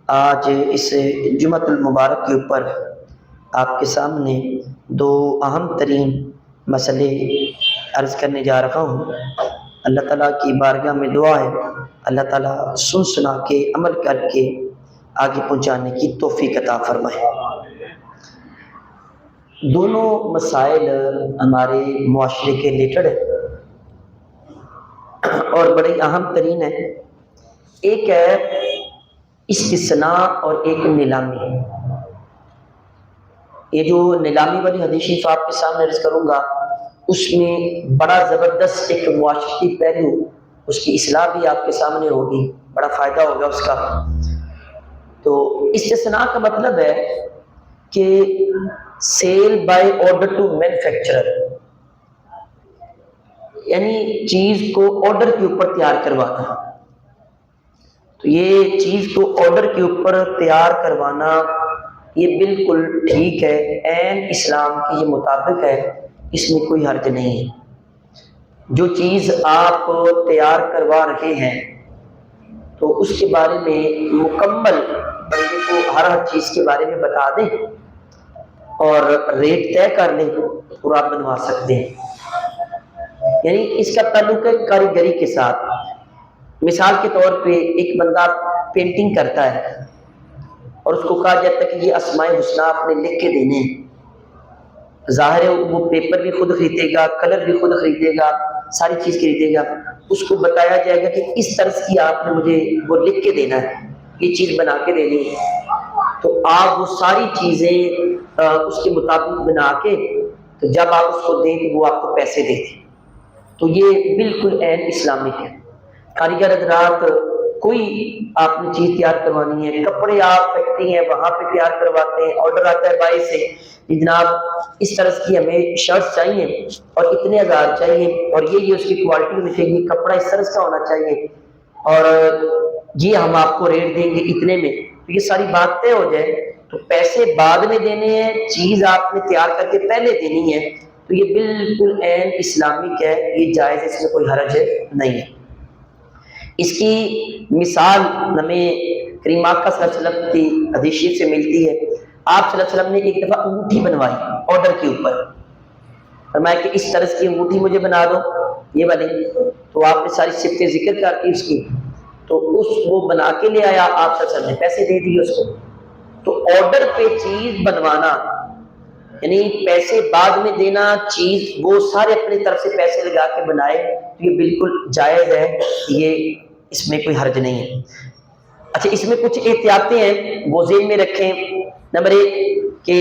آج اس جمعۃ المبارک کے اوپر آپ کے سامنے دو اہم ترین مسئلے عرض کرنے جا رہا ہوں۔ اللہ تعالیٰ کی بارگاہ میں دعا ہے اللہ تعالیٰ سن سنا کے عمل کر کے آگے پہنچانے کی توفیق عطا فرمائے۔ دونوں مسائل ہمارے معاشرے کے ریلیٹڈ ہے اور بڑے اہم ترین ہے۔ ایک ہے استثناء اور ایک نیلامی۔ یہ جو نیلامی والی حدیث شریف آپ کے سامنے عرض کروں گا، اس میں بڑا زبردست ایک معاشرتی پہلو، اس کی اصلاح بھی آپ کے سامنے ہوگی، بڑا فائدہ ہوگا اس کا۔ تو استثناء کا مطلب ہے کہ sell by order to manufacturer, یعنی چیز کو آرڈر کے اوپر تیار کروانا۔ تو یہ چیز کو آرڈر کے اوپر تیار کروانا یہ بالکل ٹھیک ہے، عین اسلام کے یہ مطابق ہے، اس میں کوئی حرج نہیں ہے۔ جو چیز آپ تیار کروا رہے ہیں تو اس کے بارے میں مکمل بندے کو ہر چیز کے بارے میں بتا دیں اور ریٹ طے کر لیں اور آپ بنوا سکتے ہیں۔ یعنی اس کا تعلق ہے کاریگری کے ساتھ۔ مثال کے طور پہ ایک بندہ پینٹنگ کرتا ہے اور اس کو کہا جاتا ہے کہ یہ اسماء الحسنی آپ نے لکھ کے دینے ہیں۔ ظاہر ہے وہ پیپر بھی خود خریدے گا، کلر بھی خود خریدے گا، ساری چیز خریدے گا۔ اس کو بتایا جائے گا کہ اس طرز کی آپ نے مجھے وہ لکھ کے دینا ہے، یہ چیز بنا کے دینی ہے۔ تو آپ وہ ساری چیزیں اس کے مطابق بنا کے تو جب آپ اس کو دیں تو وہ آپ کو پیسے دیتے۔ تو یہ بالکل عین اسلامک ہے۔ کاریگر حضرات، کوئی آپ نے چیز تیار کروانی ہے، کپڑے آپ فیکٹری ہیں وہاں پہ تیار کرواتے ہیں، آرڈر آتا ہے بائی سے کہ جناب اس طرح کی ہمیں شرٹس چاہیے اور اتنے ہزار چاہیے اور یہ اس کی کوالٹی ہونی چاہیے، کپڑا اس طرح کا ہونا چاہیے اور یہ ہم آپ کو ریٹ دیں گے اتنے میں۔ تو یہ ساری بات طے ہو جائے تو پیسے بعد میں دینے ہیں، چیز آپ نے تیار کر کے پہلے دینی ہے، تو یہ بالکل عین اسلامک ہے، یہ جائز ہے، اس میں کوئی حرج نہیں ہے۔ اس کی مثال ہمیں کریم آقا صلی اللہ علیہ وسلم کی حدیث شریف سے ملتی ہے۔ آپ صلی اللہ علیہ وسلم نے ایک دفعہ انگوٹھی بنوائی آرڈر کے اوپر، فرمایا کہ اس طرح کی انگوٹھی مجھے بنا دو، یہ والی۔ تو آپ نے ساری صفتیں ذکر کر کی اس کی، تو وہ بنا کے لے آیا، آپ صلی اللہ علیہ وسلم نے پیسے دے دیے اس کو۔ تو آرڈر پہ چیز بنوانا یعنی پیسے بعد میں دینا، چیز وہ سارے اپنی طرف سے پیسے لگا کے بنائے، تو یہ بالکل جائز ہے، یہ اس میں کوئی حرج نہیں ہے۔ اچھا، اس میں کچھ احتیاطیں ہیں، وہ ذہن میں رکھیں۔ نمبر 1 کہ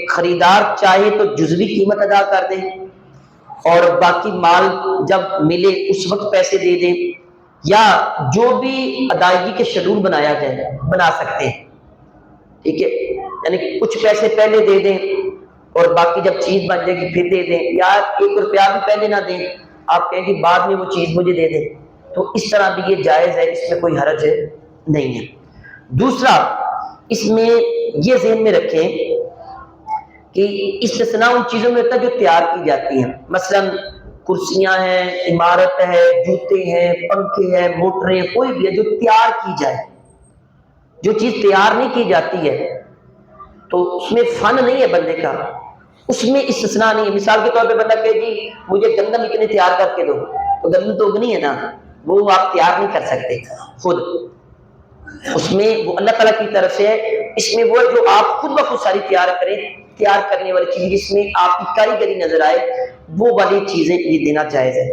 خریدار چاہے تو جزوی قیمت ادا کر دیں اور باقی مال جب ملے اس وقت پیسے دے دیں، یا جو بھی ادائیگی کے شیڈول بنایا جائے بنا سکتے ہیں، ٹھیک ہے؟ یعنی کہ کچھ پیسے پہلے دے دیں اور باقی جب چیز بن جائے گی پھر دے دیں، یا 1 روپیہ بھی پہلے نہ دیں، آپ کہیں کہ بعد میں وہ چیز مجھے دے دیں، تو اس طرح بھی یہ جائز ہے، اس میں کوئی حرج نہیں ہے۔ دوسرا، اس میں یہ ذہن میں رکھیں کہ استثناء ان چیزوں میں ہوتا ہے جو تیار کی جاتی ہیں، مثلا کرسیاں ہیں، عمارت ہے، جوتے ہیں، پنکھے ہیں، موٹریں، کوئی بھی ہے جو تیار کی جائے۔ جو چیز تیار نہیں کی جاتی ہے تو اس میں فن نہیں ہے بندے کا، اس میں استثناء نہیں ہے۔ مثال کے طور پہ بندہ کہے جی مجھے گندم اتنے تیار کر کے دو، تو گندم تو اگنی ہے نا، وہ آپ تیار نہیں کر سکتے خود، اس میں وہ اللہ تعالیٰ کی طرف سے ہے۔ اس میں وہ جو آپ خود بخود ساری تیار کریں، تیار کرنے والی چیز جس میں آپ کی کاریگری نظر آئے، وہ والی چیزیں یہ دینا جائز ہے۔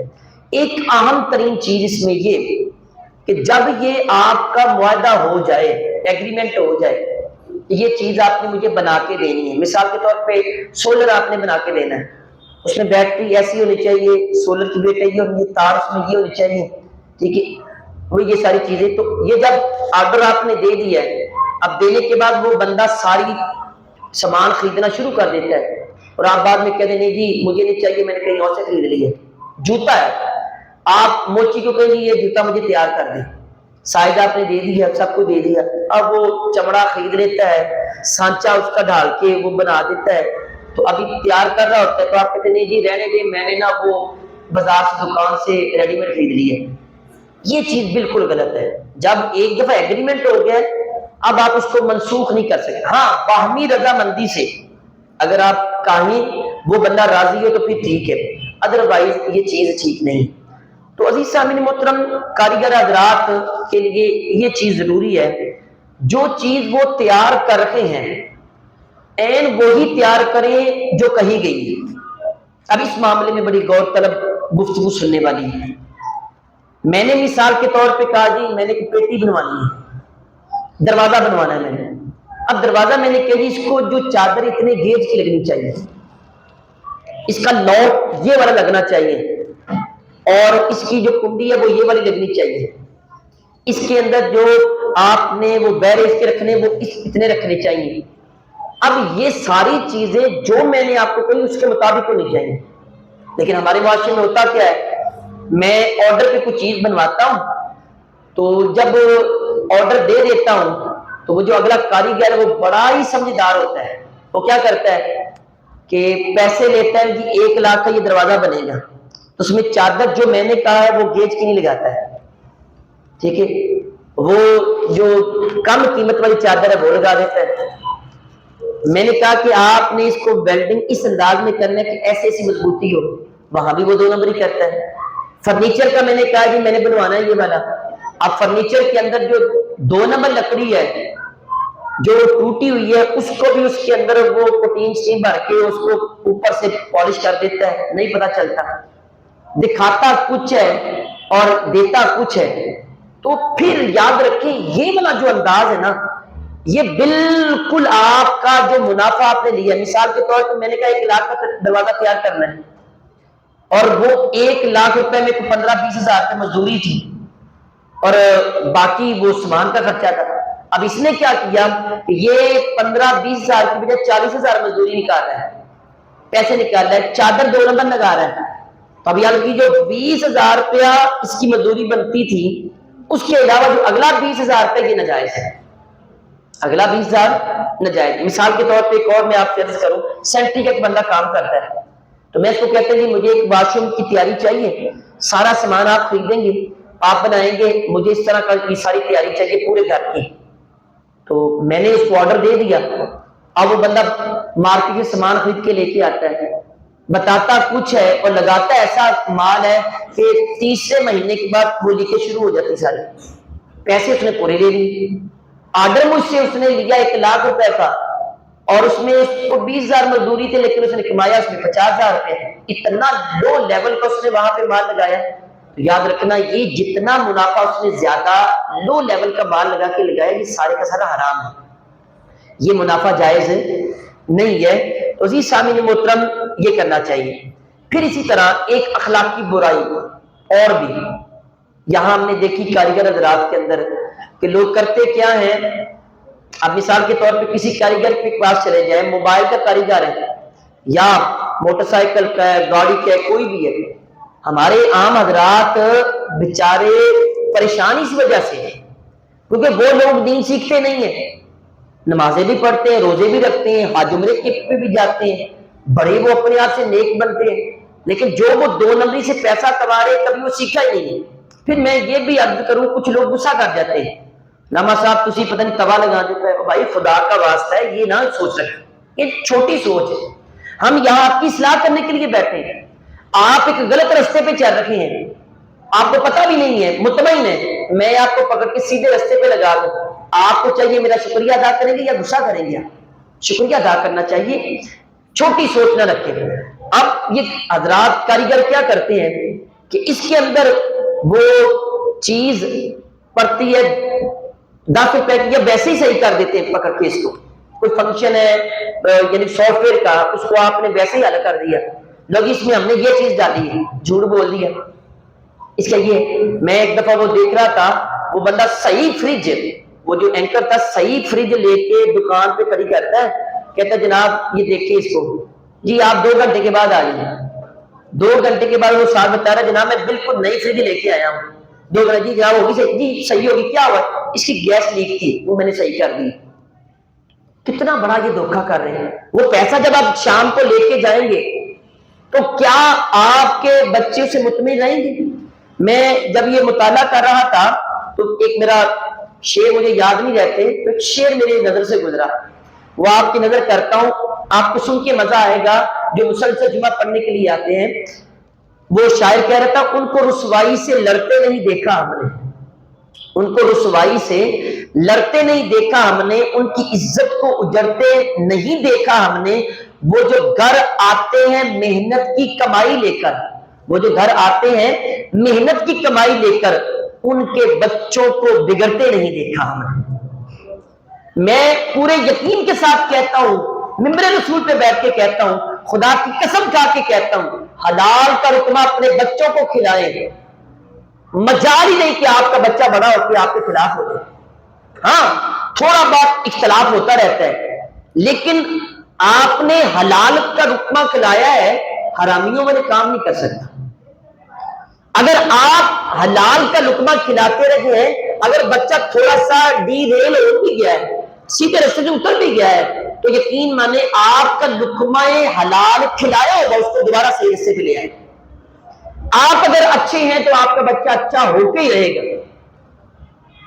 ایک اہم ترین چیز اس میں یہ کہ جب یہ آپ کا معاہدہ ہو جائے، ایگریمنٹ ہو جائے، یہ چیز آپ نے مجھے بنا کے دینی ہے۔ مثال کے طور پہ سولر آپ نے بنا کے دینا ہے، اس میں بیٹری ایسی ہونی چاہیے، سولر کی بیٹری یہ ہونی، تار اس میں یہ ہونی چاہیے، ٹھیک ہے؟ وہ یہ ساری چیزیں، تو یہ جب آرڈر آپ نے دے دیا ہے، اب دینے کے بعد وہ بندہ ساری سامان خریدنا شروع کر دیتا ہے اور آپ بعد میں کہہ دیں نہیں جی مجھے نہیں چاہیے، میں نے کہیں اور سے خرید لی ہے۔ جوتا ہے، آپ موچی کو کہیں یہ جوتا مجھے تیار کر دیں، سائز آپ نے دے دیا، سب کو دے دیا، اب وہ چمڑا خرید لیتا ہے، سانچا اس کا ڈال کے وہ بنا دیتا ہے، تو ابھی تیار کر رہا ہوتا ہے، تو آپ کہتے ہیں نہیں جی رہنے دیں، میں نے نا وہ بازار سے دکان سے ریڈی میڈ خرید لی ہے۔ یہ چیز بالکل غلط ہے۔ جب ایک دفعہ ایگریمنٹ ہو گیا ہے، اب آپ اس کو منسوخ نہیں کر سکتے. ہاں باہمی رضامندی سے اگر آپ کہیں وہ بندہ راضی ہو تو پھر ٹھیک ہے، ادروائز یہ چیز ٹھیک نہیں. تو عزیز سامعین محترم، کاریگر حضرات کے لیے یہ چیز ضروری ہے، جو چیز وہ تیار کر رہے ہیں این وہی تیار کریں جو کہی گئی ہے. اب اس معاملے میں بڑی غور طلب گفتگو سننے والی ہے. میں نے مثال کے طور پہ کہا جی میں نے ایک پیٹی بنوانی ہے، دروازہ بنوانا ہے میں نے. اب دروازہ میں نے کہا جی اس کو جو چادر اتنے گیج کی لگنی چاہیے، اس کا لوک یہ والا لگنا چاہیے، اور اس کی جو کنڈی ہے وہ یہ والی لگنی چاہیے، اس کے اندر جو آپ نے وہ بیرے اس کے رکھنے وہ اتنے رکھنے چاہیے. اب یہ ساری چیزیں جو میں نے آپ کو کہی اس کے مطابق ہونی چاہیے. لیکن ہمارے معاشرے میں ہوتا کیا ہے، میں آرڈر پہ کوئی چیز بنواتا ہوں تو جب آرڈر دے دیتا ہوں تو وہ جو اگلا کاریگر ہے وہ بڑا ہی سمجھدار ہوتا ہے. وہ کیا کرتا ہے کہ پیسے لیتا ہے کہ 1 لاکھ کا یہ دروازہ بنے گا، تو اس میں چادر جو میں نے کہا ہے وہ گیج کی نہیں لگاتا ہے، ٹھیک ہے، وہ جو کم قیمت والی چادر ہے وہ لگا دیتا ہے. میں نے کہا کہ آپ نے اس کو ویلڈنگ اس انداز میں کرنا ہے کہ ایسی ایسی مضبوطی ہو، وہاں بھی وہ 2 نمبر ہی کرتا ہے. فرنیچر کا میں نے کہا کہ میں نے بنوانا ہے یہ والا. اب فرنیچر کے اندر جو 2 نمبر لکڑی ہے جو ٹوٹی ہوئی ہے اس کو بھی اس کے اندر وہ پروٹین اسٹیم بھر کے اس کو اوپر سے پالش کر دیتا ہے، نہیں پتا چلتا، دکھاتا کچھ ہے اور دیتا کچھ ہے. تو پھر یاد رکھیں یہ والا جو انداز ہے نا، یہ بالکل آپ کا جو منافع آپ نے لیا. مثال کے طور پر میں نے کہا 1 لاکھ کا دروازہ تیار کرنا ہے، اور وہ 1 لاکھ روپے میں 15-20 ہزار کی مزدوری تھی اور باقی وہ سامان کا خرچہ تھا. اب اس نے کیا کیا کہ یہ 15-20 ہزار کی بجائے 40 ہزار مزدوری نکال رہا ہے، پیسے نکال رہا ہے، چادر 2 نمبر لگا رہا ہے. تو اب یاد رکھیے جو 20 ہزار روپیہ اس کی مزدوری بنتی تھی اس کے علاوہ جو اگلا 20 ہزار روپے یہ ناجائز ہے، اگلا 20 ہزار ناجائز. مثال کے طور پہ ایک اور میں آپ سے عرض کروں، سینٹری کا ایک بندہ کام کرتا ہے تو میں اس کو کہتا ہوں کہ مجھے ایک واش روم کی تیاری چاہیے، سارا سامان آپ خریدیں گے، آپ بنائیں گے، مجھے اس طرح کی ساری تیاری چاہیے پورے گھر کی. تو میں نے اس کو آرڈر دے دیا. اب وہ بندہ مارکیٹ سے سامان خرید کے لے کے آتا ہے، بتاتا کچھ ہے اور لگاتا ایسا مال ہے کہ 30 مہینے کے بعد وہ لیکے شروع ہو جاتی سارے. پیسے اس نے پورے لے لیے. آرڈر مجھ سے اس نے لیا 1 لاکھ روپے کا، اور اس میں اس کو 20 ہزار مزدوری تھے، لیکن اس نے کمایا اس میں 50 ہزار روپے. اتنا لو لیول کا اس نے وہاں پہ مال لگایا. یاد رکھنا یہ جتنا منافع اس نے زیادہ لو لیول کا مال لگا کے لگایا، یہ سارے کا سارا حرام ہے، یہ منافع جائز نہیں ہے. تو اسی سامعین محترم یہ کرنا چاہیے. پھر اسی طرح ایک اخلاقی برائی اور بھی یہاں ہم نے دیکھی کاریگر حضرات کے اندر کہ لوگ کرتے کیا ہیں. اب مثال کے طور پہ کسی کاریگر کے پاس چلے جائیں، موبائل کا کاریگر ہے یا موٹر سائیکل کا ہے، گاڑی کا ہے، کوئی بھی ہے، ہمارے عام حضرات بیچارے پریشان اس وجہ سے ہیں کیونکہ وہ لوگ دین سیکھتے نہیں ہیں، نمازیں بھی پڑھتے ہیں، روزے بھی رکھتے ہیں، حج عمرے کے پہ بھی جاتے ہیں، بڑے وہ اپنے آپ سے نیک بنتے ہیں، لیکن جو وہ 2 نمبری سے پیسہ کما رہے کبھی وہ سیکھا ہی نہیں ہے. پھر میں یہ بھی عرض کروں، کچھ لوگ غصہ کر جاتے ہیں، لاما صاحب تسی پتہ نہیں توا لگا دیتا ہے. بھائی خدا کا واسطہ ہے یہ نہ سوچ سکتے، یہ چھوٹی سوچ ہے. ہم یہاں آپ کی اصلاح کرنے کے لیے بیٹھے ہیں، آپ ایک غلط رستے پہ چل رکھے ہیں، آپ کو پتہ بھی نہیں ہے، مطمئن ہے میں آپ کو پکڑ کے سیدھے رستے پہ لگا دوں. آپ کو چاہیے میرا شکریہ ادا کریں گے یا غصہ کریں گے؟ شکریہ ادا کرنا چاہیے، چھوٹی سوچ نہ رکھیں. اب یہ حضرات کاریگر کیا کرتے ہیں کہ اس کے اندر وہ چیز پڑتی ہے 10 روپے کی، یا ویسے ہی صحیح کر دیتے ہیں پکڑ کے. اس کو کوئی فنکشن ہے یعنی سافٹ ویئر کا، اس کو آپ نے ویسے ہی حل کر دیا، لوگ اس میں ہم نے یہ چیز ڈالی ہے، جھوٹ بول دیا اس کا. یہ میں ایک دفعہ وہ دیکھ رہا تھا، وہ بندہ صحیح فریج، وہ جو اینکر تھا صحیح فریج لے کے دکان پہ کھڑی کرتا ہے، کہتا ہے جناب یہ دیکھیں اس کو، جی آپ 2 گھنٹے کے بعد آ جائیں. 2 گھنٹے کے بعد وہ صاحب بتا رہا ہے جناب میں بالکل نئی فریج لے کے آیا ہوں. 2 گھنٹے جی جناب ہوگی صحیح، جی صحیح ہوگی، کیا ہوا؟ اس کی گیس لیک تھی، وہ میں نے صحیح کر دی. کتنا بڑا یہ دھوکہ کر رہے ہیں. وہ پیسہ جب آپ شام کو لے کے جائیں گے تو کیا آپ کے بچے اسے مطمئن رہیں گے؟ میں جب یہ مطالعہ کر رہا تھا تو ایک میرا شعر مجھے یاد نہیں رہتے، تو ایک شعر میری نظر سے گزرا، وہ آپ کی نظر کرتا ہوں، آپ کو سن کے مزہ آئے گا جو مسلسل جمعہ پڑھنے کے لیے آتے ہیں۔ وہ شاعر کہہ رہا تھا، ان کو رسوائی سے لڑتے نہیں دیکھا ہم نے، ان کو رسوائی سے لڑتے نہیں دیکھا ہم نے، ان کی عزت کو اجڑتے نہیں دیکھا ہم نے، وہ جو گھر آتے ہیں محنت کی کمائی لے کر، وہ جو گھر آتے ہیں محنت کی کمائی لے کر، ان کے بچوں کو بگڑتے نہیں دیکھا ہم نے۔ میں پورے یقین کے ساتھ کہتا ہوں، ممبر رسول پہ بیٹھ کے کہتا ہوں، خدا کی قسم کھا کے کہتا ہوں، حلال کا رقمہ اپنے بچوں کو کھلائیں، مجال ہی نہیں کہ آپ کا بچہ بڑا ہو کے آپ کے خلاف ہو جائے۔ ہاں تھوڑا بہت اختلاف ہوتا رہتا ہے، لیکن آپ نے حلال کا رقمہ کھلایا ہے، حرامیوں والے کام نہیں کر سکتا۔ اگر آپ حلال کا لقمہ کھلاتے رہے ہیں، اگر بچہ تھوڑا سا ڈی ریل ہو بھی گیا ہے، سیدھے راستے سے اتر بھی گیا ہے، تو یقین مانے آپ کا لقمہ حلال کھلایا ہوگا، اس کو دوبارہ صحیح راستے پہ لے آئے۔ آپ اگر اچھے ہیں تو آپ کا بچہ اچھا ہو کے ہی رہے گا،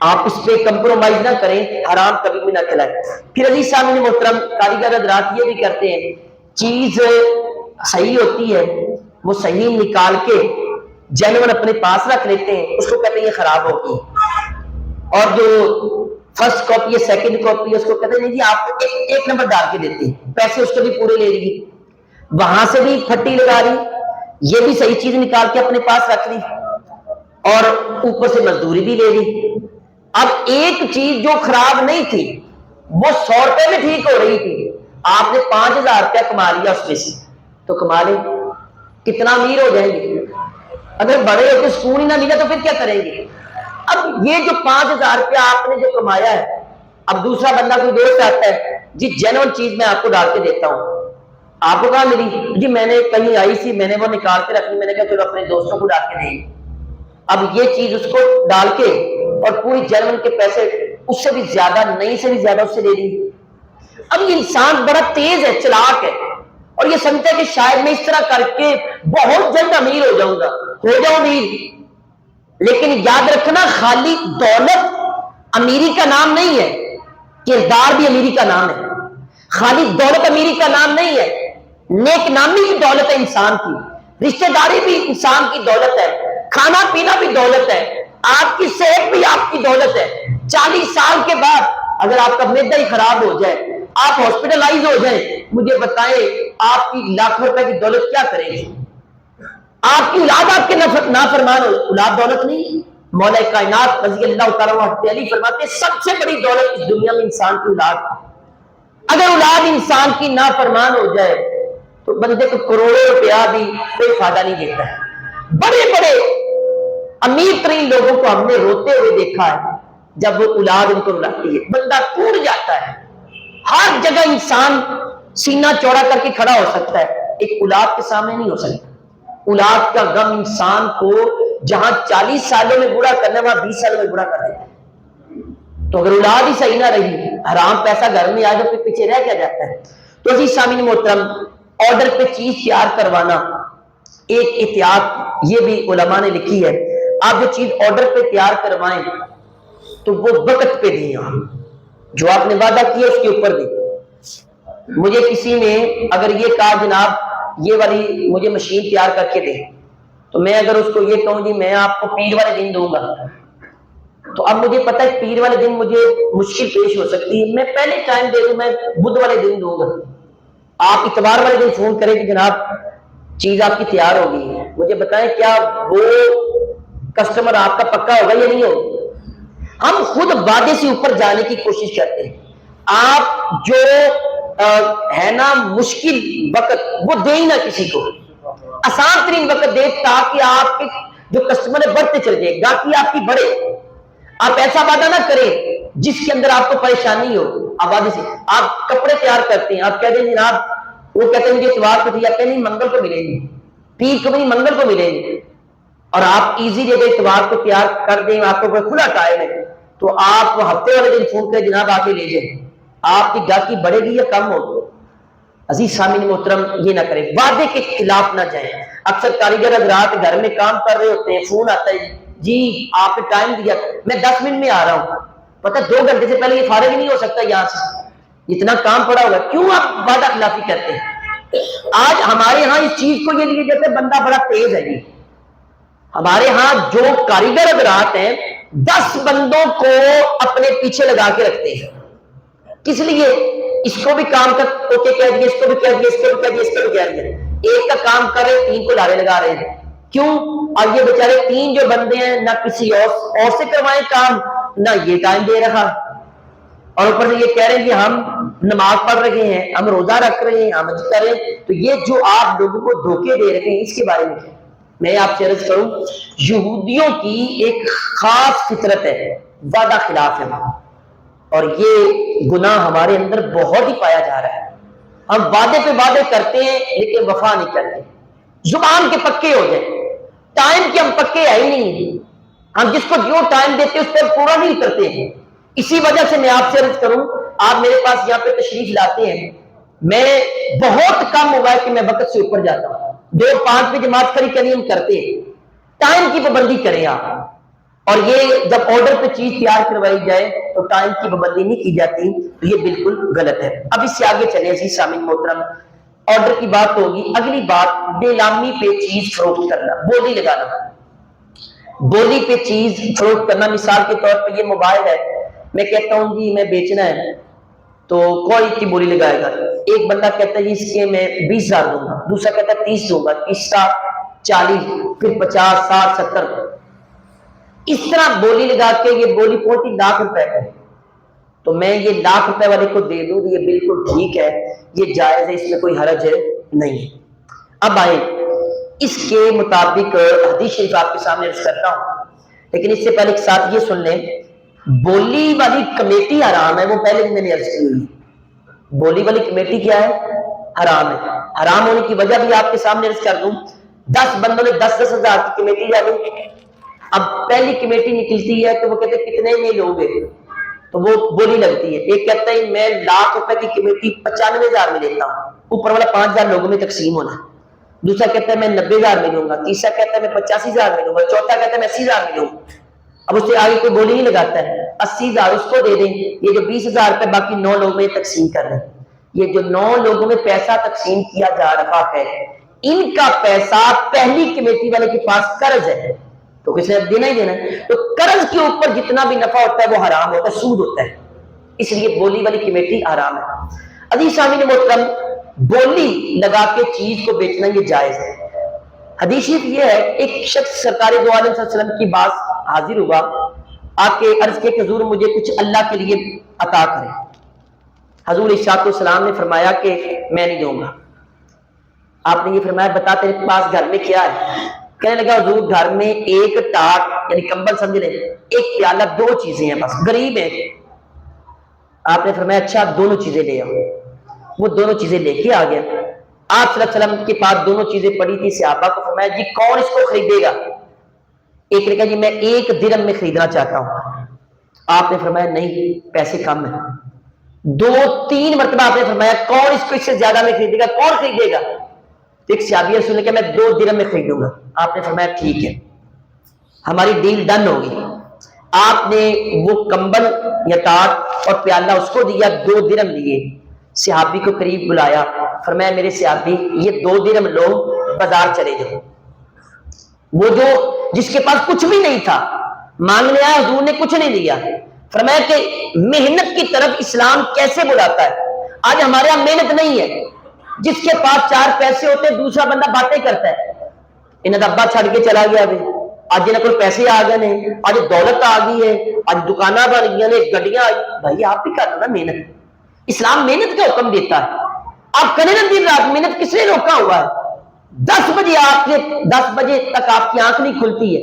آپ اس پہ کمپرومائز نہ کریں، حرام کبھی بھی نہ کھلائیں۔ پھر عزیز سامعین محترم، کاریگر حضرات یہ بھی کرتے ہیں، چیز صحیح ہوتی ہے وہ صحیح نکال کے جینون اپنے پاس رکھ لیتے ہیں، اس کو کہتے ہیں یہ خراب ہوگی، اور جو فرسٹ کاپی ہے سیکنڈ کاپی ہے اس کو کہتے ہیں نہیں جی آپ کو ایک نمبر ڈال کے دیتے ہیں، پیسے اس کے بھی پورے لے لی، وہاں سے بھی پھٹی لگا لی، یہ بھی صحیح چیز نکال کے اپنے پاس رکھ لی، اور اوپر سے مزدوری بھی لے لی۔ اب ایک چیز جو خراب نہیں تھی وہ 100 روپے میں ٹھیک ہو رہی تھی، آپ نے 5000 روپیہ کما لیا اس میں سے، تو کما لیں، کتنا امیر ہو جائیں گے؟ اگر بڑے ہو کے سکون ہی نہ ملا تو پھر کیا کریں گے؟ اب یہ جو 5000 روپیہ آپ نے جو کمایا ہے، اب دوسرا بندہ کوئی دوست آتا ہے، جی جینون چیز میں آپ کو ڈال کے دیتا ہوں، آپ کو کہاں ملی؟ جی میں نے کہیں آئی سی، میں نے وہ نکال کے رکھی، میں نے کہا چلو اپنے دوستوں کو ڈال کے دیں۔ اب یہ چیز اس کو ڈال کے اور پوری جینون کے پیسے اس سے بھی زیادہ، نہیں سے بھی زیادہ اس سے لے لی۔ اب یہ انسان بڑا تیز ہے، چلاک ہے، اور یہ سمجھتا ہے کہ شاید میں اس طرح کر کے بہت جلد امیر ہو جاؤں گا، ہو جاؤں امیر، لیکن یاد رکھنا خالی دولت امیری کا نام نہیں ہے، کردار بھی امیری کا نام ہے۔ خالی دولت امیری کا نام نہیں ہے، نیک نامی بھی دولت ہے انسان کی، رشتہ داری بھی انسان کی دولت ہے، کھانا پینا بھی دولت ہے، آپ کی صحت بھی آپ کی دولت ہے۔ 40 سال کے بعد اگر آپ کا معدہ ہی خراب ہو جائے، آپ ہاسپٹلائز ہو جائیں، مجھے بتائیں آپ کی لاکھ روپے کی دولت کیا کرے گی؟ آپ کی اولاد آپ کے نافرمان ہو، اولاد دولت نہیں؟ مولا کائنات رضی اللہ تعالیٰ عنہ علی فرماتے ہیں سب سے بڑی دولت اس دنیا میں انسان کی اولاد۔ اگر اولاد انسان کی نافرمان ہو جائے تو بندے کو کروڑوں روپیہ بھی کوئی فائدہ نہیں دیتا ہے۔ بڑے بڑے امیر ترین لوگوں کو ہم نے روتے ہوئے دیکھا ہے، جب وہ اولاد ان کو رلاتی ہے بندہ ٹوٹ جاتا ہے۔ ہر جگہ انسان سینہ چوڑا کر کے کھڑا ہو سکتا ہے، ایک اولاد کے سامنے نہیں ہو سکتا۔ اولاد کا غم انسان کو جہاں 40 سالوں میں برا کرنا ہے وہاں 20 سالوں میں برا کر دیتا ہے۔ تو اگر اولاد ہی صحیح نہ رہی، حرام پیسہ گھر میں آئے تو پھر پیچھے رہ کیا جاتا ہے؟ تو عزیز سامعین محترم، آرڈر پہ چیز تیار کروانا ایک احتیاط یہ بھی علماء نے لکھی ہے، آپ جو چیز آرڈر پہ تیار کروائیں تو وہ وقت پہ دیں، آپ جو آپ نے وعدہ کیا اس کے اوپر دیں۔ مجھے کسی نے اگر یہ کہا جناب یہ والی مجھے مشین تیار کر کے دے، تو میں اگر اس کو یہ کہوں جی میں آپ کو پیر والے دن دوں گا، تو اب مجھے پتہ ہے پیر والے دن مجھے مشکل پیش ہو سکتی ہے، میں پہلے ٹائم دے دوں، میں بدھ والے دن دوں گا۔ آپ اتوار والے دن فون کریں کہ جناب چیز آپ کی تیار ہوگی، مجھے بتائیں کیا وہ کسٹمر آپ کا پکا ہوگا یا نہیں ہوگا؟ ہم خود وعدے سے اوپر جانے کی کوشش کرتے ہیں۔ آپ جو ہے نا مشکل وقت وہ دے ہی نہ کسی کو، آسان ترین وقت دے تاکہ آپ کے جو کسٹمر ہے بڑھتے چل جائے، گاہکی آپ کی بڑھے۔ آپ ایسا وعدہ نہ کریں جس کے اندر آپ کو پریشانی ہو۔ آپ وعدے سے آپ کپڑے تیار کرتے ہیں، آپ کہتے ہیں جناب، وہ کہتے ہیں مجھے اتوار کو دیا، کہتے ہیں منگل کو ملے گی، پیر کو نہیں منگل کو ملے گی، اور آپ ایزی دے دیں اتوار کو تیار کر دیں، آپ کو کوئی کھلا ٹائم ہے تو آپ ہفتے والے دن فون کریں جناب آ کے لے جائیں، آپ کی گاہکی بڑھے گی یا کم ہوگی؟ عزیز سامعین محترم یہ نہ کریں، وعدے کے خلاف نہ جائیں۔ اکثر کاریگر حضرات گھر میں کام کر رہے ہوتے ہیں، فون آتا ہے جی آپ نے ٹائم دیا، میں 10 منٹ میں آ رہا ہوں، پتہ 2 گھنٹے سے پہلے یہ فارغ ہی نہیں ہو سکتا یہاں سے، اتنا کام پڑا ہوگا، کیوں آپ وعدہ خلافی کرتے ہیں؟ آج ہمارے ہاں اس چیز کو یہ لیے جاتے ہیں بندہ بڑا تیز ہے جی، ہمارے ہاں جو کاریگر حضرات ہیں 10 بندوں کو اپنے پیچھے لگا کے رکھتے ہیں، کس لیے؟ اس کو بھی کام کر اوکے کہہ دیا، اس کو بھی کہہ دیا، اس کو بھی کہہ دیا، اس کو بھی کہہ دیا، ایک کا کام کر رہے 3 کو لارے لگا رہے ہیں، کیوں؟ اور یہ بیچارے 3 جو بندے ہیں نہ کسی اور سے کروائیں کام، نہ یہ ٹائم دے رہا، اور اوپر سے یہ کہہ رہے ہیں کہ ہم نماز پڑھ رہے ہیں، ہم روزہ رکھ رہے ہیں، ہم کر رہے ہیں، تو یہ جو آپ لوگوں کو دھوکے دے رہے ہیں اس کے بارے میں میں آپ سے عرض کروں، یہودیوں کی ایک خاص فطرت ہے، وعدہ خلاف ہے، اور یہ گناہ ہمارے اندر بہت ہی پایا جا رہا ہے، ہم وعدے پہ وعدے کرتے ہیں لیکن وفا نہیں کرتے، زبان کے پکے ہو جائیں، ٹائم کے ہم پکے ہے ہی نہیں، ہم جس کو جو ٹائم دیتے ہیں اس پر پورا نہیں کرتے ہیں۔ اسی وجہ سے میں آپ سے عرض کروں، آپ میرے پاس یہاں پہ تشریف لاتے ہیں، میں بہت کم ہوا ہے کہ میں وقت سے اوپر جاتا ہوں، 2-5 پہ جماعت کری کرنی ہم کرتے ہیں، ٹائم کی پابندی کریں آپ، اور یہ جب آرڈر پہ چیز تیار کروائی جائے تو ٹائم کی پابندی نہیں کی جاتی، تو یہ بالکل غلط ہے۔ اب اس سے آگے چلیں جی سامعین محترم، آرڈر کی بات ہوگی، اگلی بات نیلامی پہ چیز فروخت کرنا، بولی لگانا، بولی پہ چیز فروخت کرنا، مثال کے طور پہ یہ موبائل ہے، میں کہتا ہوں جی میں بیچنا ہے تو کوئی کی بولی لگائے گا، ایک بندہ کہتا ہے جی اس کے میں 20,000 دوں گا، دوسرا کہتا ہے 30 دوں گا، تیسرا 40، پھر 50، 60، 70، اس طرح بولی لگا کے یہ بولی پہنچی ₹1,00,000 ہے، تو میں یہ ₹1,00,000 والے کو دے دوں، یہ بالکل ٹھیک ہے، یہ جائز ہے، اس میں کوئی حرج ہے نہیں۔ اب آئیں اس کے مطابق حدیث شریف آپ کے سامنے عرض کرتا ہوں، لیکن اس سے پہلے ایک ساتھ یہ سن لیں، بولی والی کمیٹی حرام ہے، وہ پہلے بھی میں نے عرض کی ہوئی، بولی والی کمیٹی کیا ہے؟ حرام ہے، حرام ہونے کی وجہ بھی آپ کے سامنے عرض کر دوں، 10 بندوں نے 10-10 ہزار کی کمیٹی ڈالی، اب پہلی کمیٹی نکلتی ہے تو وہ کہتے ہیں کتنے میں لوگے، تو وہ بولی لگتی ہے، ایک کہتا ہے میں ₹1,00,000 کی کمیٹی 95,000 میں لیتا ہوں، اوپر والا 5,000 لوگوں میں تقسیم ہونا، دوسرا کہتا ہے میں 90,000 میں لوں گا، تیسرا کہتا ہے میں 85,000 میں لوں گا، چوتھا کہتا ہے میں 80,000 میں لوں گا، اب اس سے آگے کوئی بولی نہیں لگاتا ہے، 80,000 اس کو دے دیں، یہ جو 20,000 پہ باقی 9 لوگوں میں تقسیم کر دیں، یہ جو 9 لوگوں میں پیسہ تقسیم کیا جا رہا ہے ان کا پیسہ پہلی کمیٹی والے کے پاس قرض ہے، تو کسی نے دینا ہی دینا ہے، تو قرض کے اوپر جتنا بھی نفع ہوتا ہے وہ حرام ہوتا ہے، سود ہوتا ہے، اس لیے بولی والی کمیٹی حرام ہے۔ عزیز سامعین محترم، بولی لگا کے چیز کو بیچنا یہ جائز ہے۔ حدیث شریف یہ ہے، ایک شخص سرکار دو عالم صلی اللہ علیہ وسلم کی بات حاضر ہوا، آ کے عرض کے کہ حضور مجھے کچھ اللہ کے لیے عطا کریں، حضور ارشاد والسلام نے فرمایا کہ میں نہیں دوں گا، آپ نے یہ فرمایا بتا تیرے پاس گھر میں کیا ہے؟ کہنے لگا حضور گھر میں ایک ٹاٹ یعنی کمبل سمجھ لیں، ایک پیالہ، 2 چیزیں ہیں بس، غریب ہے۔ آپ نے فرمایا اچھا دونوں چیزیں لے آؤ، وہ دونوں چیزیں لے کے آ گیا، آپ صلی اللہ علیہ وسلم کے پاس دونوں چیزیں پڑی تھی، صحابہ کو فرمایا جی کون اس کو خریدے گا؟ ایک نے کہا جی میں 1 درہم میں خریدنا چاہتا ہوں، آپ نے فرمایا نہیں پیسے کم ہیں، 2-3 مرتبہ آپ نے فرمایا کون اس کو اس سے زیادہ میں خریدے گا؟ کون خریدے گا؟ ایک صحابی رسول نے کہا میں 2 درہم میں خریدوں گا، آپ نے فرمایا ٹھیک ہے ہماری ڈیل ڈن ہوگی، آپ نے وہ کمبل یا ٹاٹ اور پیالہ اس کو دیا، 2 درہم دیے، صحابی کو قریب بلایا، فرمایا میرے صحابی یہ 2 درہم لو، بازار چلے جاؤ، وہ جو جس کے پاس کچھ بھی نہیں تھا مانگنے آیا، حضور نے کچھ نہیں دیا، فرمایا کہ محنت کی طرف اسلام کیسے بلاتا ہے۔ آج ہمارے یہاں محنت نہیں ہے، جس کے پاس 4 پیسے ہوتے دوسرا بندہ باتیں کرتا ہے، انہیں ابا چھڑ کے چلا گیا، آج انہیں کوئی پیسے آ گئے ہیں، آج دولت آ گئی ہے، آج دکانیں بن گئی ہیں، گڈیاں آئی، بھائی آپ بھی کرنا نا محنت، اسلام محنت کا حکم دیتا ہے، آپ کریں نا دن رات محنت، کس نے روکا ہوا ہے؟ 10 بجے آپ کے 10 بجے تک آپ کی آنکھ نہیں کھلتی ہے،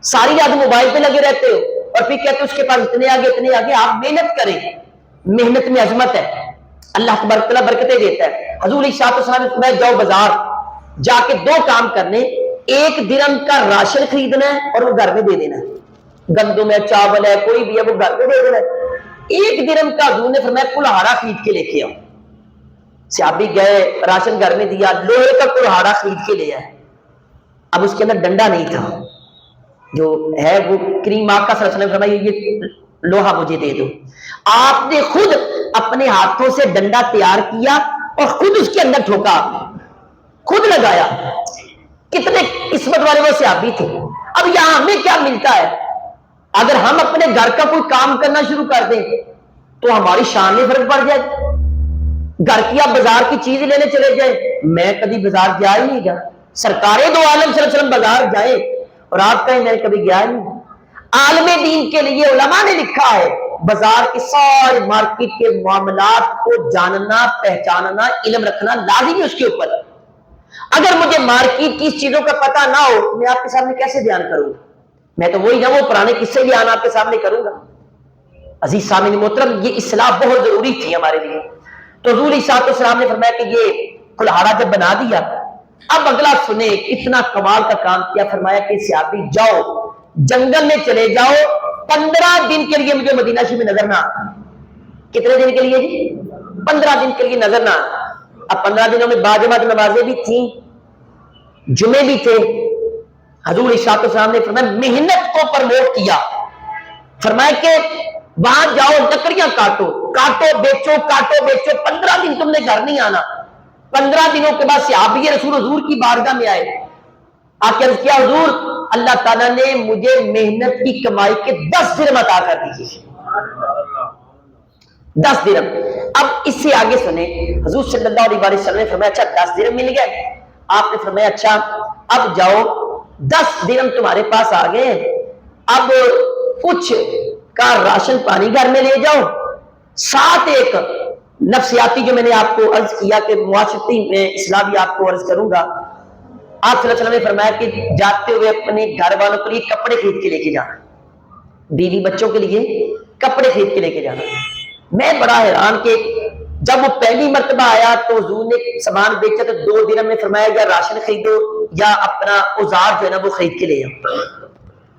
ساری رات موبائل پہ لگے رہتے ہو اور پھر کہتے اس کے پاس اتنے آگے، آپ محنت کریں، محنت میں عظمت ہے، اللہ تبارک تعالیٰ برکتیں دیتا ہے۔ حضور ارشاد میں جاؤ بازار جا کے 2 کام کرنے، 1 درہم کا راشن خریدنا ہے اور وہ گھر میں دے دینا ہے، گندم ہے، چاول ہے، کوئی بھی ہے وہ گھر میں دے دینا ہے، 1 درہم کا حضور نے فرمایا کلہاڑا خرید کے لے کے آؤ، صحابی گئے راشن گھر میں دیا، لوہے کا کلہاڑا خرید کے لے آئے، اب اس کے اندر ڈنڈا نہیں تھا، جو ہے وہ کریم آقا صلی اللہ علیہ وسلم فرمایا یہ لوہا مجھے دے دو. آپ نے خود اپنے ہاتھوں سے ڈنڈا تیار کیا اور خود اس کے اندر ٹھوکا، آپ نے خود لگایا. کتنے قسمت والے وہ صحابی تھے. اب یہاں ہمیں کیا ملتا ہے؟ اگر ہم اپنے گھر کا کوئی کام کرنا شروع کر دیں تو ہماری شان میں فرق پڑ جائے. گھر کی آپ بازار کی چیز لینے چلے جائیں، میں کبھی بازار گیا ہی نہیں گیا. سرکار دو عالم صلی اللہ علیہ وسلم بازار جائے اور آپ کہیں میں کبھی گیا ہی نہیں. عالم دین کے لیے علماء نے لکھا ہے بازار کے سارے مارکیٹ کے معاملات کو جاننا، پہچاننا، علم رکھنا لازمی اس کے اوپر. اگر مجھے مارکیٹ کی اس چیزوں کا پتہ نہ ہو میں آپ کے سامنے کیسے بیان کروں گا؟ میں تو وہی نہ وہ پرانے قصے بیان آپ کے سامنے کروں گا. عزیز سامعین محترم، یہ اصلاح بہت ضروری تھی ہمارے لیے. تو حضور علیہ السلام نے فرمایا کہ یہ کلہاڑا جب بنا دیا، اب اگلا سنیں کتنا کمال کا کام کیا. فرمایا کہ صحابی جاؤ جنگل میں چلے جاؤ، 15 دن کے لیے مجھے مدینہ شریف میں نظر نہ آنا. کتنے دن کے لیے جی؟ 15 دن کے لیے نظر نہ آنا. اب 15 دنوں میں باجماعت نمازیں بھی تھیں، جمعے بھی تھے. حضور علیہ السلام نے فرمایا محنت کو پرموٹ کیا. فرمایا کہ وہاں جاؤ لکڑیاں کاٹو، کاٹو بیچو، کاٹو بیچو. 15 دن تم نے گھر نہیں آنا. 15 دنوں کے بعد صحابی رسول حضور کی بارگاہ میں آئے. آ کے عرض کیا حضور اللہ تعالیٰ نے مجھے محنت کی کمائی کے 10 درہم عطا کر دیجیے. 10 درہم. اب اس سے آگے سنیں حضور صلی اللہ علیہ وسلم نے فرمایا اچھا 10 درہم مل گئے. آپ نے فرمایا اچھا اب جاؤ 10 درہم تمہارے پاس آ گئے، اب کچھ کا راشن پانی گھر میں لے جاؤ، ساتھ ایک نفسیاتی جو میں نے آپ کو عرض کیا کہ معاشرتی میں اصلاح بھی آپ کو عرض کروں گا. آپ صلی اللہ علیہ وسلم نے فرمایا کہ جاتے ہوئے اپنے گھر والوں کے لیے کپڑے خرید کے لے کے جانا، بیوی بچوں کے لیے کپڑے خرید کے لے کے جانا. میں بڑا حیران کہ جب وہ پہلی مرتبہ آیا تو حضور نے سامان بیچا تو 2 درہم میں فرمایا یا راشن خریدو یا اپنا اوزار جو ہے نا وہ خرید کے لے جاؤ.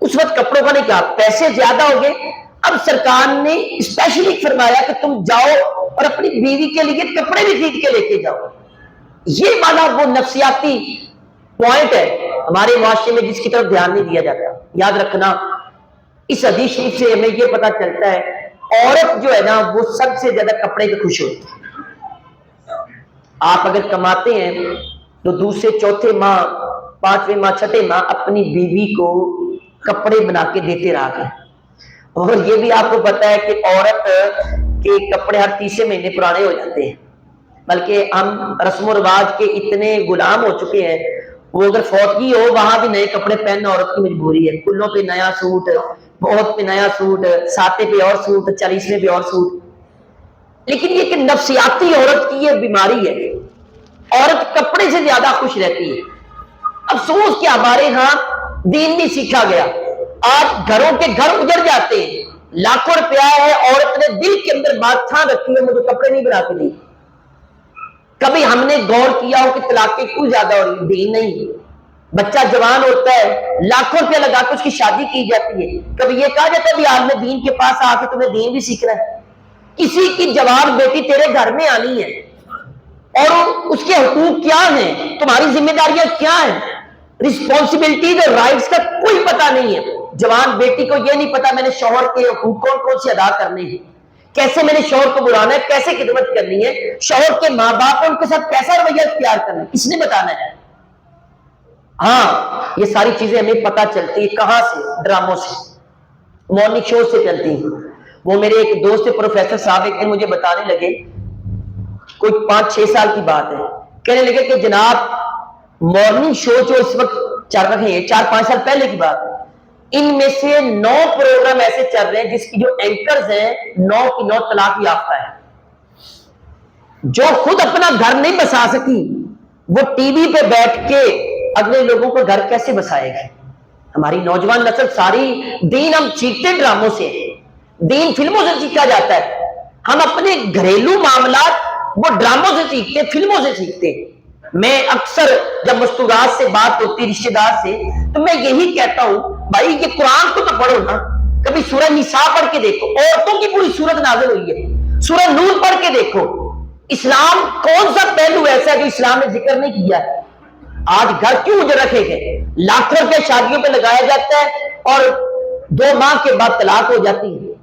اس وقت کپڑوں کا نہیں کہا، پیسے زیادہ ہو گئے. اب سرکار نے اسپیشلی فرمایا کہ تم جاؤ اور اپنی بیوی کے لیے کپڑے بھی خرید کے لے کے جاؤ. یہ والا وہ نفسیاتی پوائنٹ ہے ہمارے معاشرے میں جس کی طرف دھیان نہیں دیا جاتا. یاد رکھنا اس حدیث شریف سے ہمیں یہ پتا چلتا ہے عورت جو ہے نا وہ سب سے زیادہ کپڑے کے خوش ہوتی ہے. آپ اگر کماتے ہیں تو دوسرے چوتھے ماہ 5ویں ماہ 6ٹھے ماہ اپنی بیوی کو کپڑے بنا کے دیتے رہا کریں. اور یہ بھی آپ کو پتا ہے کہ عورت کے کپڑے ہر تیسرے مہینے پرانے ہو جاتے ہیں. بلکہ ہم رسم و رواج کے اتنے غلام ہو چکے ہیں، وہ اگر فوتگی ہو وہاں بھی نئے کپڑے پہننا عورت کی مجبوری ہے. کلوں پہ نیا سوٹ، بہت پہ نیا سوٹ، ساتے پہ اور سوٹ، 40ویں پہ اور سوٹ. لیکن یہ کہ نفسیاتی عورت کی یہ بیماری ہے، عورت کپڑے سے زیادہ خوش رہتی ہے. افسوس کہ ہمارے ہاں دین نہیں سیکھا گیا. آج گھروں کے گھر اجڑ جاتے ہیں، لاکھوں روپیہ ہے، عورت نے دل کے اندر بات ٹھان رکھی ہے مجھے کپڑے نہیں بنا کے دی. کبھی ہم نے غور کیا ہو کہ طلاقیں کیوں زیادہ ہو رہی؟ دین نہیں. بچہ جوان ہوتا ہے لاکھوں روپیہ لگا کے اس کی شادی کی جاتی ہے. کبھی یہ کہا جاتا ہے بھی عالم دین کے پاس آ کے تمہیں دین بھی سیکھنا ہے. کسی کی جوان بیٹی تیرے گھر میں آنی ہے اور اس کے حقوق کیا ہیں، تمہاری ذمہ داریاں کیا ہیں، رسپانسبلٹیز اور رائٹس کا کوئی پتہ نہیں ہے. جوان بیٹی کو یہ نہیں پتا میں نے شوہر کے حقوق کون کون سے ادا کرنے ہیں، کیسے میں نے شوہر کو بلانا ہے، کیسے خدمت کرنی ہے، شوہر کے ماں باپ ان کے ساتھ کیسا رویہ اختیار کرنا ہے، کس نے بتانا ہے. ہاں یہ ساری چیزیں ہمیں پتہ چلتی ہے کہاں سے؟ ڈراموں سے، مارننگ شو سے چلتی ہیں. وہ میرے ایک دوست پروفیسر صاحب ایک دن مجھے بتانے لگے، کوئی 5-6 سال کی بات ہے، کہنے لگے کہ جناب مارننگ شو جو اس وقت چل رہے ہیں 4-5 سال پہلے کی بات ہے، ان میں سے 9 پروگرام ایسے چل رہے ہیں جس کی جو اینکرز ہیں 9 کی 9 طلاق یافتہ ہے. جو خود اپنا گھر نہیں بسا سکی وہ ٹی وی پہ بیٹھ کے اگلے لوگوں کو گھر کیسے بسائے گا؟ ہماری نوجوان نسل ساری دین ہم سیکھتے ڈراموں سے، دین فلموں سے سیکھا جاتا ہے. ہم اپنے گھریلو معاملات وہ ڈراموں سے سیکھتے، فلموں سے سیکھتے. میں اکثر جب مستورات سے بات ہوتی رشتہ دار سے تو میں یہی کہتا ہوں بھائی یہ قرآن کو تو پڑھو نا. کبھی سورہ نساء پڑھ کے دیکھو، عورتوں کی پوری سورت نازل ہوئی ہے. سورہ نور پڑھ کے دیکھو. اسلام کون سا پہلو ایسا ہے جو اسلام نے ذکر نہیں کیا ہے؟ آج گھر کیوں اجڑ رکھے گئے؟ لاکھوں روپے شادیوں پہ لگایا جاتا ہے اور 2 ماہ کے بعد طلاق ہو جاتی ہے.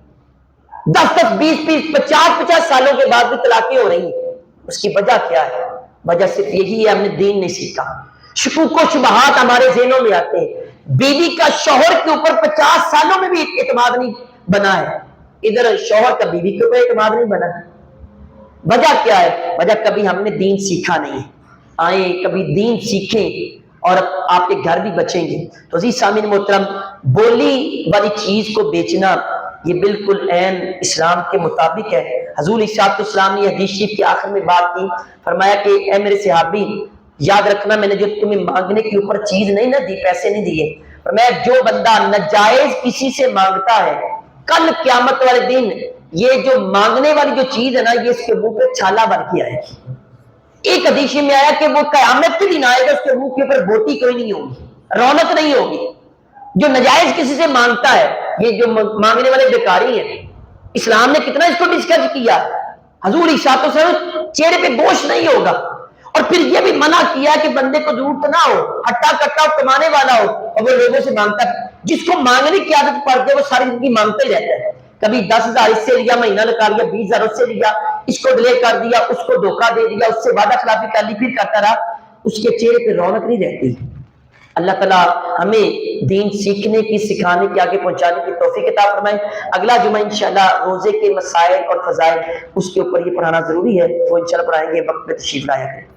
10 20 50 سالوں کے بعد بھی طلاقیں ہو رہی ہیں. اس کی وجہ کیا ہے؟ وجہ صرف یہی ہے، ہم نے دین نہیں سیکھا. شکوک و شبہات ہمارے ذہنوں میں آتے ہیں. بیوی کا شوہر کے اوپر 50 سالوں میں بھی اعتماد نہیں بنا ہے، ادھر شوہر کا بیوی کے اوپر اعتماد نہیں بنا ہے. وجہ کیا ہے؟ وجہ کبھی ہم نے دین سیکھا نہیں. آئیں کبھی دین سیکھیں اور آپ کے گھر بھی بچیں گے. تو عزیز سامعین محترم، بولی والی چیز کو بیچنا یہ بالکل عین اسلام کے مطابق ہے. حضور علیہ السلام نے حدیث شریف کے آخر میں بات کی، فرمایا کہ اے میرے صحابی، یاد رکھنا میں نے جو تمہیں مانگنے کے اوپر چیز نہیں نہ دی، پیسے نہیں دیے، فرمایا جو بندہ ناجائز کسی سے مانگتا ہے، کل قیامت والے دن یہ جو مانگنے والی جو چیز ہے نا، یہ اس کے منہ پہ چھالا بن کے آئے گی. ایک حدیث میں آیا کہ وہ قیامت کے دن آئے گا، اس کے منہ کے اوپر بوٹی کوئی نہیں ہوگی، رونق نہیں ہوگی. جو نجائز کسی سے مانگتا ہے، یہ جو مانگنے والے بیکاری ہیں، اسلام نے کتنا اس کو ڈسکس کیا. حضور عیسیٰ چہرے پہ گوشت نہیں ہوگا، اور پھر یہ بھی منع کیا کہ بندے کو ضرورت نہ ہو، ہٹا کٹا کمانے والا ہو اور وہ لوگوں سے مانگتا ہے. جس کو مانگنے کی عادت پڑ جائے وہ ساری زندگی مانگتا ہی رہتا ہے. کبھی 10,000 اس سے لیا، مہینہ نکال لیا، 20,000 اس سے لیا، اس کو ڈیلے کر دیا، اس کو دھوکہ دے دیا، اس سے وعدہ خلافی کر لی، پھر کرتا رہا. اس کے چہرے پہ رونق نہیں رہتی. اللہ تعالیٰ ہمیں دین سیکھنے کی، سکھانے کی، آگے پہنچانے کی توفیق عطا فرمائے. اگلا جمعہ انشاءاللہ روزے کے مسائل اور فضائل، اس کے اوپر یہ پڑھانا ضروری ہے، وہ انشاءاللہ پڑھائیں گے. وقت پہ تشریف لایا کریں.